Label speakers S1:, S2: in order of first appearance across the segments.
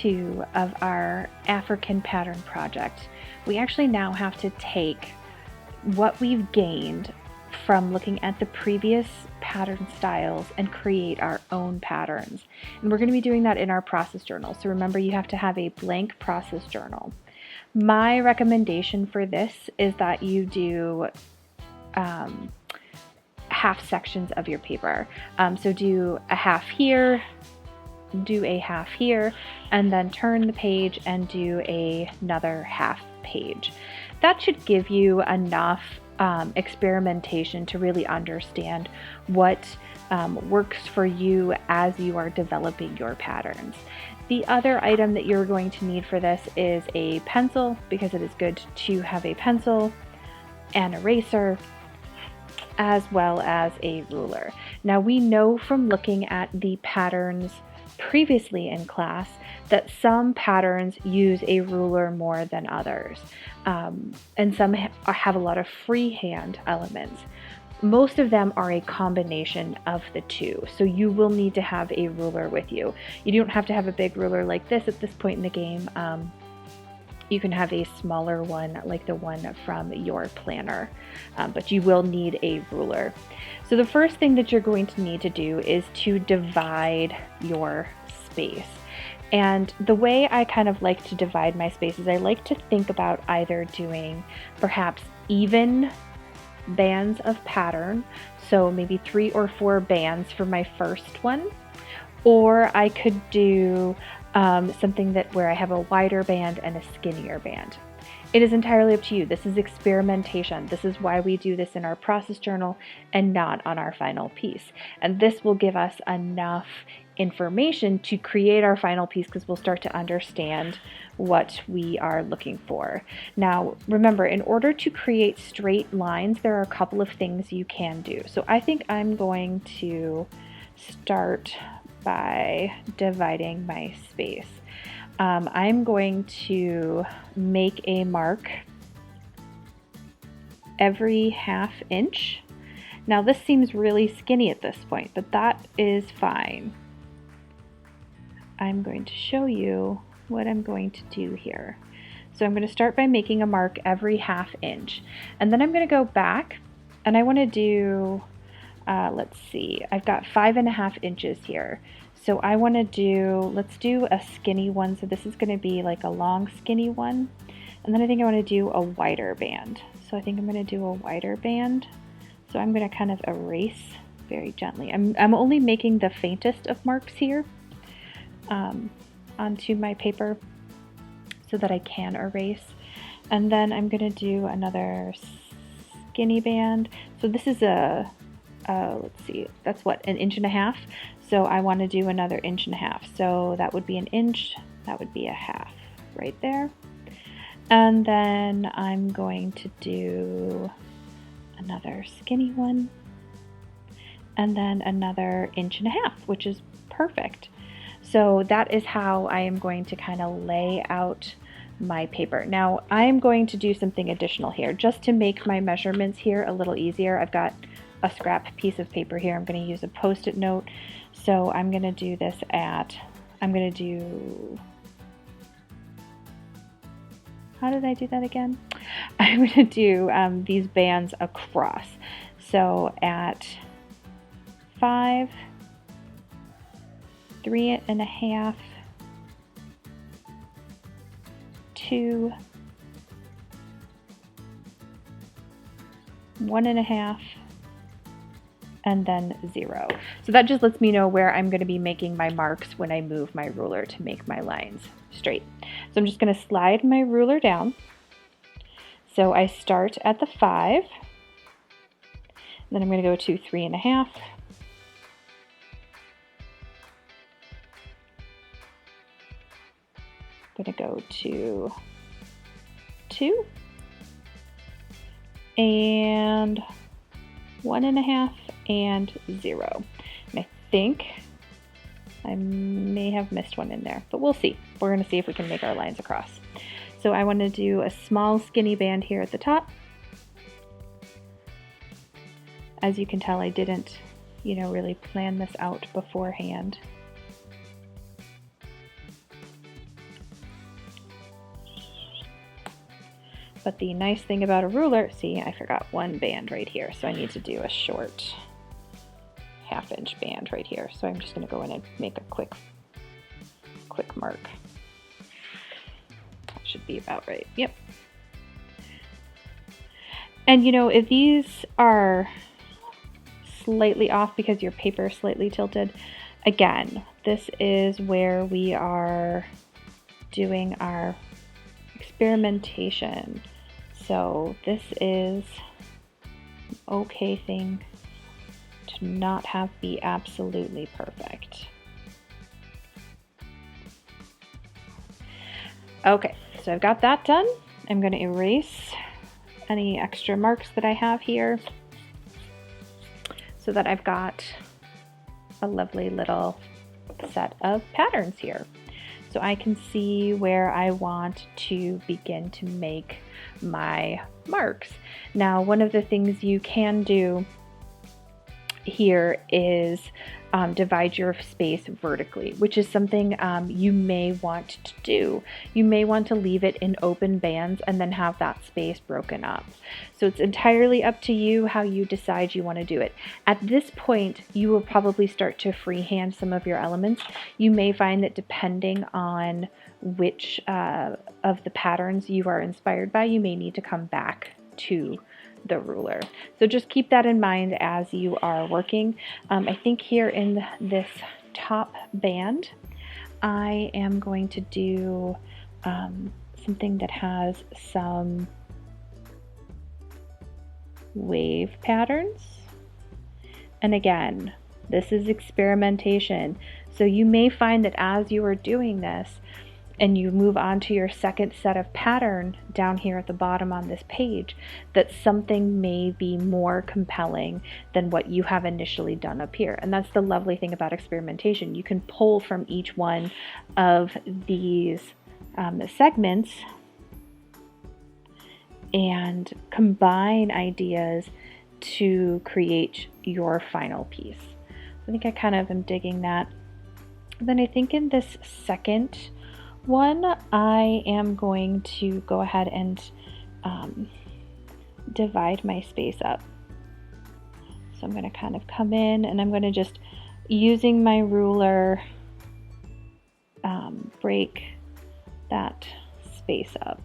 S1: 2 of our African pattern project, we actually now have to take what we've gained from looking at the previous pattern styles and create our own patterns. And we're going to be doing that in our process journal. So remember, you have to have a blank process journal. My recommendation for this is that you do half sections of your paper. So do a half here, do a half here, and then turn the page and do another half page. That should give you enough experimentation to really understand what works for you as you are developing your patterns. The other item that you're going to need for this is a pencil, because it is good to have a pencil, an eraser, as well as a ruler. Now we know from looking at the patterns previously in class that some patterns use a ruler more than others, and some have a lot of freehand elements. Most of them are a combination of the two, so you will need to have a ruler with you. You don't have to have a big ruler like this at this point in the game. You can have a smaller one like the one from your planner, but you will need a ruler. So the first thing that you're going to need to do is to divide your space. And the way I kind of like to divide my spaces, I like to think about either doing perhaps even bands of pattern, so maybe 3 or 4 bands for my first one, or I could do something where I have a wider band and a skinnier band. It is entirely up to you. This is experimentation. This is why we do this in our process journal and not on our final piece. And this will give us enough information to create our final piece, because we'll start to understand what we are looking for. Now, remember, in order to create straight lines, there are a couple of things you can do. So I think I'm going to start by dividing my space. I'm going to make a mark every ½ inch. Now this seems really skinny at this point, but that is fine. I'm going to show you what I'm going to do here. So I'm going to start by making a mark every ½ inch, and then I'm going to go back and I want to do let's see, I've got 5½ inches here. So I want to do, let's do a skinny one. So this is going to be like a long skinny one. And then I think I want to do a wider band. So I think I'm going to do a wider band. So I'm going to kind of erase very gently. I'm only making the faintest of marks here onto my paper so that I can erase. And then I'm going to do another skinny band. So this is a let's see, that's what, 1.5 inches. So I want to do another 1.5 inches. So that would be 1 inch, that would be a half right there. And then I'm going to do another skinny one, and then another 1.5 inches, which is perfect. So that is how I am going to kind of lay out my paper. Now I'm going to do something additional here just to make my measurements here a little easier. I've got a scrap piece of paper here. I'm going to use a post-it note. So I'm going to do this at, I'm going to do, how did I do that again? I'm going to do these bands across. So at 5, 3.5, 2, 1.5, and then 0. So that just lets me know where I'm going to be making my marks when I move my ruler to make my lines straight. So I'm just going to slide my ruler down. So I start at the 5, then I'm going to go to 3.5, I'm going to go to 2, and 1.5, and 0. And I think I may have missed one in there, but we'll see. We're going to see if we can make our lines across. So I want to do a small skinny band here at the top. As you can tell, I didn't, really plan this out beforehand. But the nice thing about a ruler, see, I forgot one band right here, so I need to do a short 1/2 inch band right here. So I'm just going to go in and make a quick mark. That should be about right. Yep. And you know, if these are slightly off because your paper is slightly tilted, again, this is where we are doing our experimentation. So this is an okay thing to not have be absolutely perfect. Okay, so I've got that done. I'm going to erase any extra marks that I have here so that I've got a lovely little set of patterns here. So I can see where I want to begin to make my marks. Now, one of the things you can do here is divide your space vertically, which is something you may want to do. You may want to leave it in open bands and then have that space broken up. So it's entirely up to you how you decide you want to do it. At this point, you will probably start to freehand some of your elements. You may find that depending on which of the patterns you are inspired by, you may need to come back to the ruler. So just keep that in mind as you are working. I think here in this top band, I am going to do something that has some wave patterns. And again, this is experimentation. So you may find that as you are doing this, and you move on to your second set of pattern down here at the bottom on this page, that something may be more compelling than what you have initially done up here. And that's the lovely thing about experimentation. You can pull from each one of these segments and combine ideas to create your final piece. I think I kind of am digging that. Then I think in this second one, I am going to go ahead and divide my space up. So I'm going to kind of come in and I'm going to just, using my ruler, break that space up.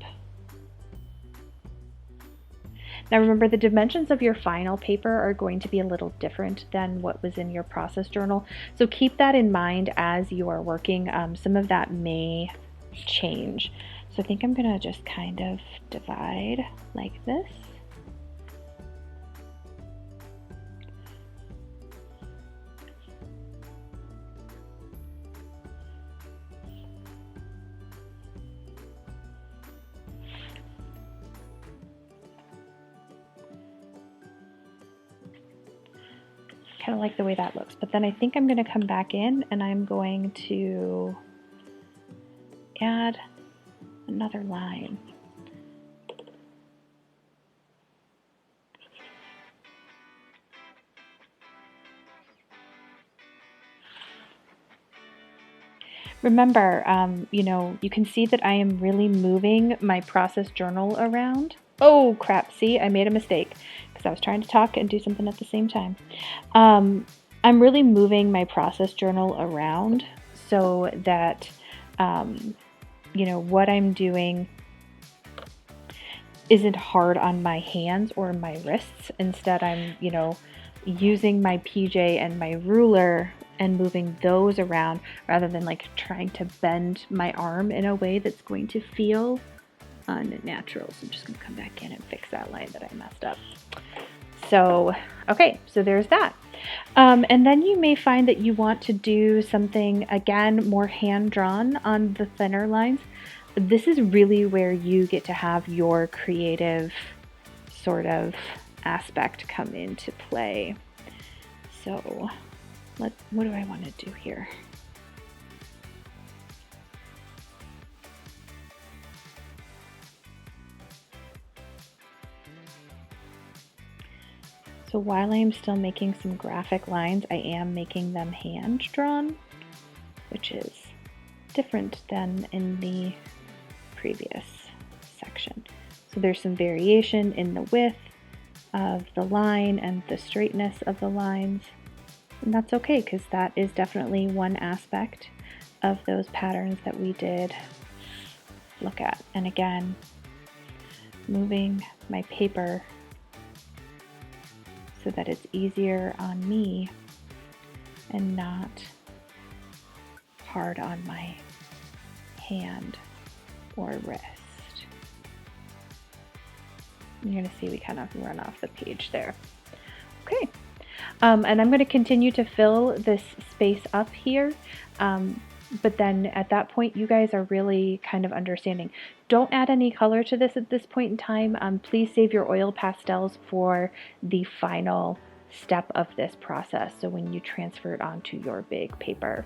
S1: Now remember, the dimensions of your final paper are going to be a little different than what was in your process journal. So keep that in mind as you are working. Some of that may change. So I think I'm going to just kind of divide like this. Kind of like the way that looks, but then I think I'm going to come back in and I'm going to add another line. Remember, you know, you can see that I am really moving my process journal around. Oh crap, see, I made a mistake because I was trying to talk and do something at the same time. I'm really moving my process journal around so that, you know, what I'm doing isn't hard on my hands or my wrists. Instead, I'm, you know, using my PJ and my ruler and moving those around rather than like trying to bend my arm in a way that's going to feel unnatural. So I'm just going to come back in and fix that line that I messed up. So, okay, so there's that. And then you may find that you want to do something, again, more hand-drawn on the thinner lines. This is really where you get to have your creative sort of aspect come into play. So, what do I want to do here? So while I am still making some graphic lines, I am making them hand-drawn, which is different than in the previous section. So there's some variation in the width of the line and the straightness of the lines. And that's okay, because that is definitely one aspect of those patterns that we did look at. And again, moving my paper so that it's easier on me and not hard on my hand or wrist. You're going to see we kind of run off the page there. Okay, and I'm going to continue to fill this space up here, but then at that point you guys are really kind of understanding. Don't add any color to this at this point in time. Please save your oil pastels for the final step of this process, so when you transfer it onto your big paper.